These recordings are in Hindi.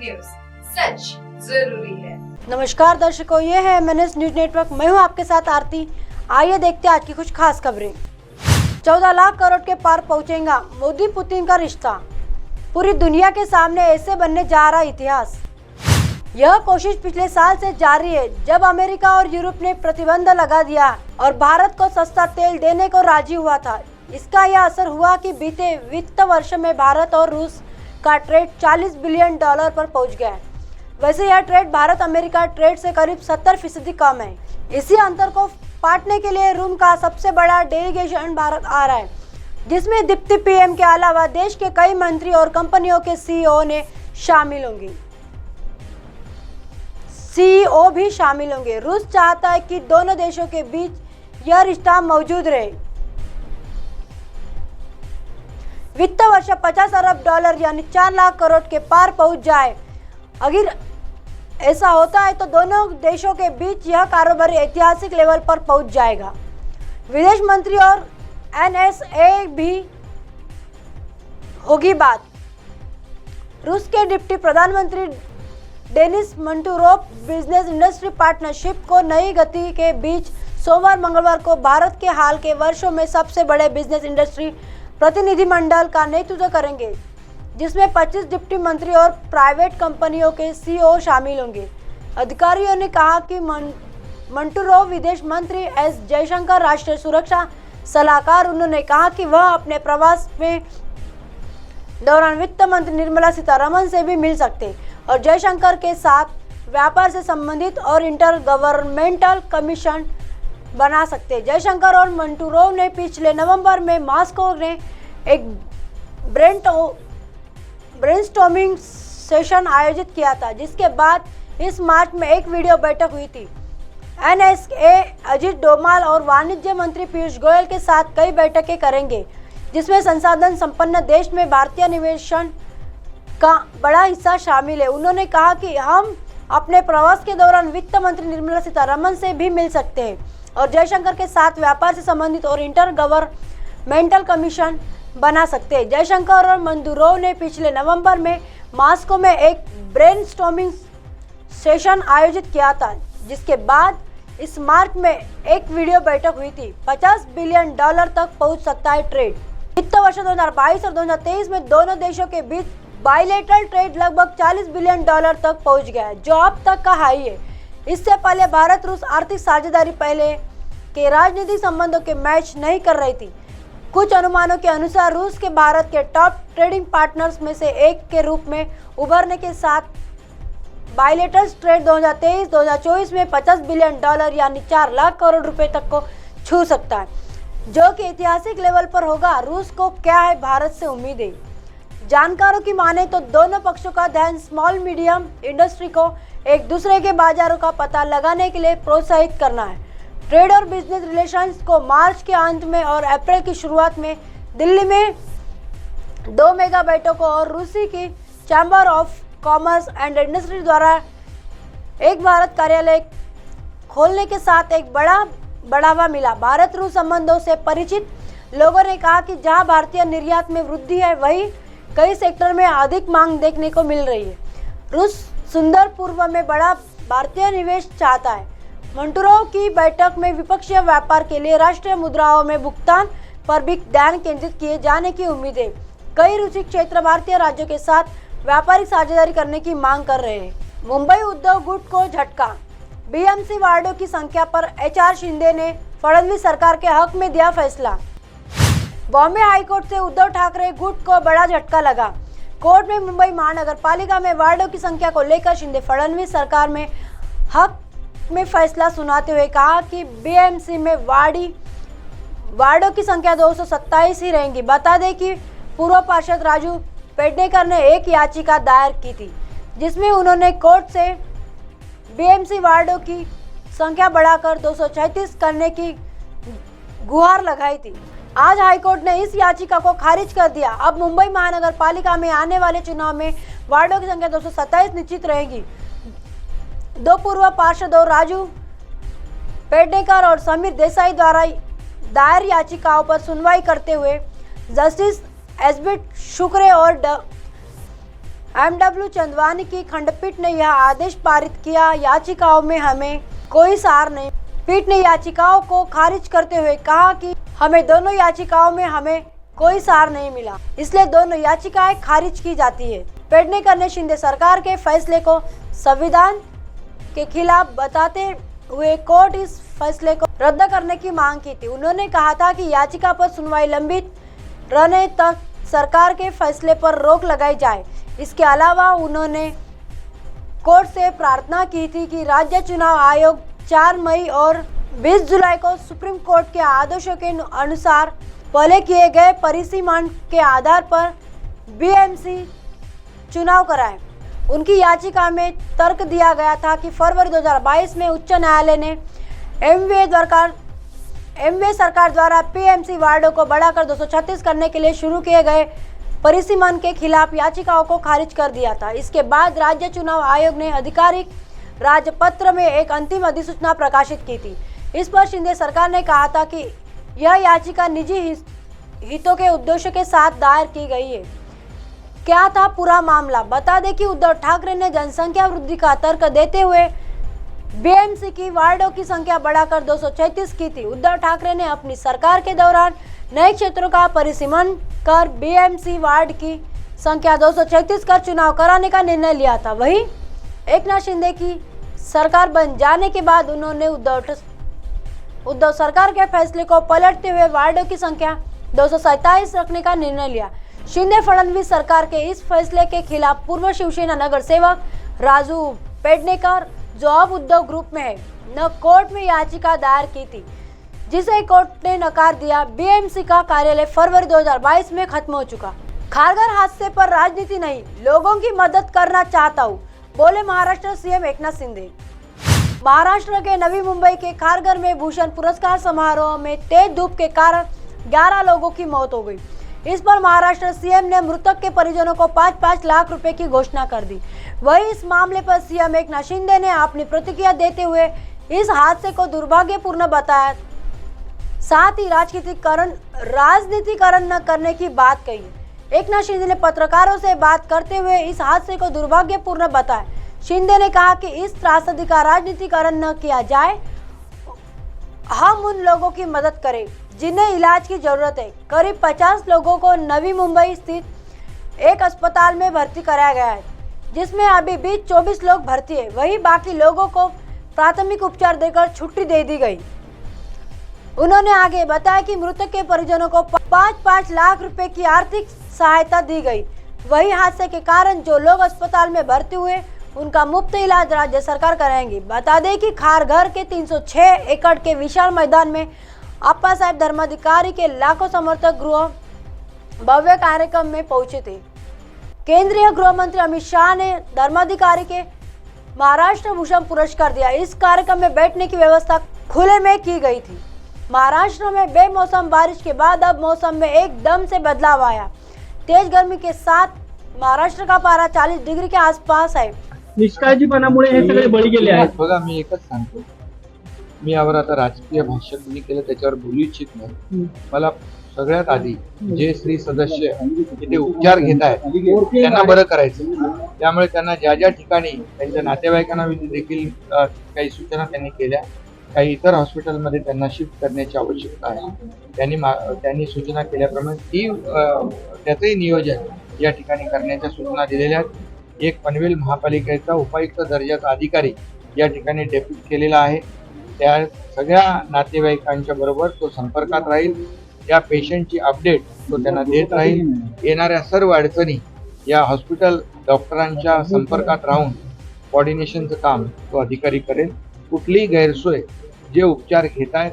न्यूज, सच जरूरी है। नमस्कार दर्शकों, ये है MNS न्यूज नेटवर्क। मैं हूँ आपके साथ आरती। आइए देखते हैं आज की कुछ खास खबरें। 14 लाख करोड़ के पार पहुंचेगा मोदी पुतिन का रिश्ता, पूरी दुनिया के सामने ऐसे बनने जा रहा इतिहास। यह कोशिश पिछले साल से जारी है, जब अमेरिका और यूरोप ने प्रतिबंध लगा दिया और भारत को सस्ता तेल देने को राजी हुआ था। इसका यह असर हुआ कि बीते वित्त वर्ष में भारत और रूस का ट्रेड $40 बिलियन पर पहुंच गया। वैसे यह ट्रेड भारत अमेरिका ट्रेड से करीब 70% कम है। इसी अंतर को पाटने के लिए रोम का सबसे बड़ा डेलीगेशन भारत आ रहा है, जिसमें डिप्टी PM के अलावा देश के कई मंत्री और कंपनियों के CEO भी शामिल होंगे। रूस चाहता है कि दोनों देशों के बीच यह रिश्ता मौजूद रहे। वित्त वर्ष $50 अरब यानी 4 लाख करोड़ के पार पहुंच जाए। अगर ऐसा होता है तो दोनों देशों के बीच यह कारोबार ऐतिहासिक लेवल पर पहुंच जाएगा। विदेश मंत्री और NSA भी होगी बात। रूस के डिप्टी प्रधानमंत्री डेनिस मंटूरोव बिजनेस इंडस्ट्री पार्टनरशिप को नई गति के बीच सोमवार मंगलवार को भारत के हाल के वर्षों में सबसे बड़े बिजनेस इंडस्ट्री प्रतिनिधिमंडल का नेतृत्व करेंगे, जिसमें 25 डिप्टी मंत्री और प्राइवेट कंपनियों के CEO शामिल होंगे। अधिकारियों ने कहा कि मंटूरोव विदेश मंत्री S जयशंकर राष्ट्रीय सुरक्षा सलाहकार। उन्होंने कहा कि वह अपने प्रवास में दौरान वित्त मंत्री निर्मला सीतारमण से भी मिल सकते और जयशंकर के साथ व्यापार से संबंधित और इंटर गवर्नमेंटल कमीशन बना सकते। जयशंकर और मंटूरोव ने पिछले नवंबर में मॉस्को में एक ब्रेनस्टॉर्मिंग सेशन आयोजित किया था, जिसके बाद इस मार्च में एक वीडियो बैठक हुई थी। NSA अजीत डोभाल और वाणिज्य मंत्री पीयूष गोयल के साथ कई बैठकें करेंगे, जिसमें संसाधन संपन्न देश में भारतीय निवेशन का बड़ा हिस्सा शामिल है। उन्होंने कहा कि हम अपने प्रवास के दौरान वित्त मंत्री निर्मला सीतारमण से भी मिल सकते हैं और जयशंकर के साथ व्यापार से संबंधित और इंटर गवर्नमेंटल कमीशन बना सकते हैं। जयशंकर और मंटूरोव ने पिछले नवंबर में मॉस्को में एक ब्रेनस्टॉर्मिंग सेशन आयोजित किया था, जिसके बाद इस मार्च में एक वीडियो बैठक हुई थी। $50 बिलियन तक पहुंच सकता है ट्रेड। वित्त वर्ष 2022 और 2023 में दोनों देशों के बीच बायलैटरल ट्रेड लगभग $40 बिलियन तक पहुंच गया है, जो अब तक का हाई है। इससे पहले भारत रूस आर्थिक साझेदारी पहले के राजनीतिक संबंधों के मैच नहीं कर रही थी। कुछ अनुमानों के अनुसार रूस के भारत के टॉप ट्रेडिंग पार्टनर्स में से एक के रूप में उभरने के साथ बायलैटरल ट्रेड 2023-2024 में $50 बिलियन यानी 4 लाख करोड़ रुपए तक को छू सकता है, जो कि ऐतिहासिक लेवल पर होगा। रूस को क्या है भारत से उम्मीदें? जानकारों की माने तो दोनों पक्षों का ध्यान स्मॉल मीडियम इंडस्ट्री को एक दूसरे के बाजारों का पता लगाने के लिए प्रोत्साहित करना है। ट्रेड और बिजनेस रिलेशंस को मार्च के अंत में और अप्रैल की शुरुआत में दिल्ली में 2 मेगा बैठकों और रूसी की chamber of commerce and industry द्वारा एक भारत कार्यालय खोलने के साथ एक बड़ा बढ़ावा मिला। भारत रूस संबंधों से परिचित लोगों ने कहा कि जहां भारतीय निर्यात में वृद्धि है, वहीं कई सेक्टर में अधिक मांग देखने को मिल रही है। रूस सुंदर पूर्व में बड़ा भारतीय निवेश चाहता है। मंटूरोव की बैठक में विपक्षीय व्यापार के लिए राष्ट्रीय मुद्राओं में भुगतान पर भी ध्यान केंद्रित किए जाने की उम्मीद है। कई रूसी क्षेत्र भारतीय राज्यों के साथ व्यापारिक साझेदारी करने की मांग कर रहे हैं। मुंबई उद्योग गुट को झटका। BMC वार्डों की संख्या पर HR शिंदे ने फडणवीस सरकार के हक में दिया फैसला। बॉम्बे हाईकोर्ट से उद्धव ठाकरे गुट को बड़ा झटका लगा। कोर्ट में मुंबई महानगर पालिका में वार्डों की संख्या को लेकर शिंदे फडणवीस सरकार में हक में फैसला सुनाते हुए कहा कि BMC में वार्डों की संख्या 227 ही रहेंगी। बता दें कि पूर्व पार्षद राजू पेडनेकर ने एक याचिका दायर की थी, जिसमें उन्होंने कोर्ट से BMC वार्डों की संख्या बढ़ाकर 236 करने की गुहार लगाई थी। आज हाईकोर्ट ने इस याचिका को खारिज कर दिया। अब मुंबई महानगर पालिका में आने वाले चुनाव में वार्डों की संख्या 227 निश्चित रहेगी। 2 पूर्व पार्षदों राजू पेडनेकर और समीर देसाई द्वारा दायर याचिकाओं पर सुनवाई करते हुए जस्टिस एसबी शुक्रे और MW चंदवानी की खंडपीठ ने यह आदेश पारित किया। याचिकाओं में हमें कोई सार नहीं। पीठ ने याचिकाओं को खारिज करते हुए कहा कि हमें दोनों याचिकाओं में हमें कोई सार नहीं मिला, इसलिए दोनों याचिकाएं खारिज की जाती है। पेडनेकर ने शिंदे सरकार के फैसले को संविधान के खिलाफ बताते हुए कोर्ट इस फैसले को रद्द करने की मांग की थी। उन्होंने कहा था कि याचिका पर सुनवाई लंबित रहने तक सरकार के फैसले पर रोक लगाई जाए। इसके अलावा उन्होंने कोर्ट से प्रार्थना की थी कि राज्य चुनाव आयोग 4 मई और 20 जुलाई को सुप्रीम कोर्ट के आदेशों के अनुसार पहले किए गए परिसीमन के आधार पर बीएमसी चुनाव कराए। उनकी याचिका में तर्क दिया गया था कि फरवरी 2022 में उच्च न्यायालय ने एमवे सरकार द्वारा पीएमसी वार्डों को बढ़ाकर 236 करने के लिए शुरू किए गए परिसीमन के खिलाफ याचिकाओं को खारिज कर दिया था। इसके बाद राज्य चुनाव आयोग ने आधिकारिक राजपत्र में एक अंतिम अधिसूचना प्रकाशित की थी। इस पर शिंदे सरकार ने कहा था कि यह याचिका निजी हितों के उद्देश्य के साथ दायर की गई है। क्या था पूरा मामला? बता दें कि उद्धव ठाकरे ने जनसंख्या वृद्धि का तर्क देते हुए बीएमसी की वार्डों की संख्या बढ़ाकर 236 की थी। उद्धव ठाकरे ने अपनी सरकार के दौरान नए क्षेत्रों का परिसीमन कर बीएमसी वार्ड की संख्या 236 कर चुनाव कराने का निर्णय लिया था। वहीं एकनाथ शिंदे की सरकार बन जाने के बाद उन्होंने उद्धव सरकार के फैसले को पलटते हुए वार्डों की संख्या 227 रखने का निर्णय लिया। शिंदे फडणवीस सरकार के इस फैसले के खिलाफ पूर्व शिवसेना नगर सेवक राजू पेडनेकर, जो अब उद्धव ग्रुप में है, न कोर्ट में याचिका दायर की थी, जिसे कोर्ट ने नकार दिया। बीएमसी का कार्यालय फरवरी 2022 में खत्म हो चुका। खारघर हादसे पर राजनीति नहीं, लोगों की मदद करना चाहता हूँ, बोले महाराष्ट्र सीएम एकनाथ शिंदे। महाराष्ट्र के नवी मुंबई के खारघर में भूषण पुरस्कार समारोह में तेज धूप के कारण 11 लोगों की मौत हो गई। इस पर महाराष्ट्र सीएम ने मृतक के परिजनों को 5-5 लाख रुपए की घोषणा कर दी। वहीं इस मामले पर सीएम एकनाथ शिंदे ने अपनी प्रतिक्रिया देते हुए इस हादसे को दुर्भाग्यपूर्ण बताया, साथ ही राजनीतिकरण न करने की बात कही। एकनाथ शिंदे ने पत्रकारों से बात करते हुए इस हादसे को दुर्भाग्यपूर्ण बताया। शिंदे ने कहा कि इस त्रासदी का राजनीतिकरण न किया जाए, हम उन लोगों की मदद करें जिन्हें इलाज की जरूरत है। करीब 50 लोगों को नवी मुंबई स्थित एक अस्पताल में भर्ती कराया गया है, जिसमें अभी भी 24 लोग भर्ती है। वहीं बाकी लोगों को प्राथमिक उपचार देकर छुट्टी दे दी गई। उन्होंने आगे बताया कि मृतक के परिजनों को 5-5 लाख रुपए की आर्थिक सहायता दी गई। वही हादसे के कारण जो लोग अस्पताल में भर्ती हुए, उनका मुफ्त इलाज राज्य सरकार कराएंगी। बता दें कि खारघर के 306 एकड़ के विशाल मैदान में अप्पा साहेब धर्माधिकारी के लाखों समर्थक गृह भव्य कार्यक्रम में पहुंचे थे। केंद्रीय गृह मंत्री अमित शाह ने धर्माधिकारी के महाराष्ट्र भूषण पुरस्कार दिया। इस कार्यक्रम में बैठने की व्यवस्था खुले में की गई थी। महाराष्ट्र में बेमौसम बारिश के बाद अब मौसम में एकदम से बदलाव आया। तेज गर्मी के साथ महाराष्ट्र का पारा 40 डिग्री के आसपास है। निष्काळजीपणामुळे हे सगळे बळी गेले आहेत। बघा, मी एकच सांगतो, मी यावर आता राजकीय भाष्य तुम्ही केलं त्याच्यावर बोलू इच्छित नाही। मला सगळ्यात आधी जे स्त्री सदस्य तिथे उपचार घेत आहेत त्यांना बरं करायचं, त्यामुळे त्यांना ज्या ज्या ठिकाणी त्यांच्या नातेवाईकांना देखील काही सूचना त्यांनी केल्या, काही इतर हॉस्पिटलमध्ये त्यांना शिफ्ट करण्याची आवश्यकता आहे। त्यांनी सूचना केल्याप्रमाणे त्याचंही नियोजन या ठिकाणी करण्याच्या सूचना दिलेल्या आहेत। एक पनवेल महापालिकेचा उपायुक्त दर्जाचा अधिकारी या ठिकाणी डेप्यूट केलेला आहे। त्या सगळ्या नातेवाईकांच्या बरोबर तो संपर्कात राहील, या पेशंटची अपडेट तो त्यांना देत राहील। येणाऱ्या सर्व अडचणी या हॉस्पिटल डॉक्टरांच्या संपर्कात राहून कोऑर्डिनेशनचं काम तो अधिकारी करेल। कुठलीही गैरसोय जे उपचार घेत आहेत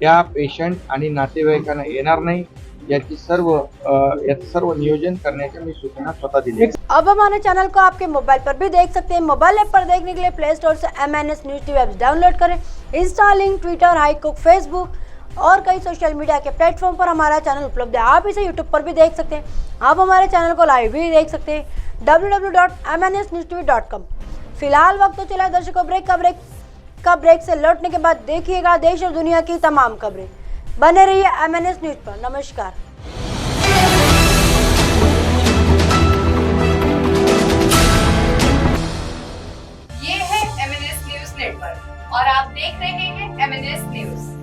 त्या पेशंट आणि नातेवाईकांना येणार नाही, याची सर्व नियोजन करण्याची मी सूचना स्वतः दिली। अब हमारे चैनल को आपके मोबाइल पर भी देख सकते हैं। मोबाइल ऐप पर देखने के लिए प्ले स्टोर से MNS news TV app download करें। इंस्टा, लिंक, ट्विटर, हाईकुक, फेसबुक और कई सोशल मीडिया के प्लेटफॉर्म पर हमारा चैनल उपलब्ध है। आप इसे यूट्यूब पर भी देख सकते हैं। आप हमारे चैनल को लाइव भी देख सकते हैं www.mnsnewstv.com। फिलहाल वक्त तो चला दर्शकों ब्रेक से लौटने के बाद देखिएगा देश और दुनिया की तमाम खबरें। बने रहिए MNS न्यूज पर। नमस्कार। और आप देख रहे हैं MNS न्यूज।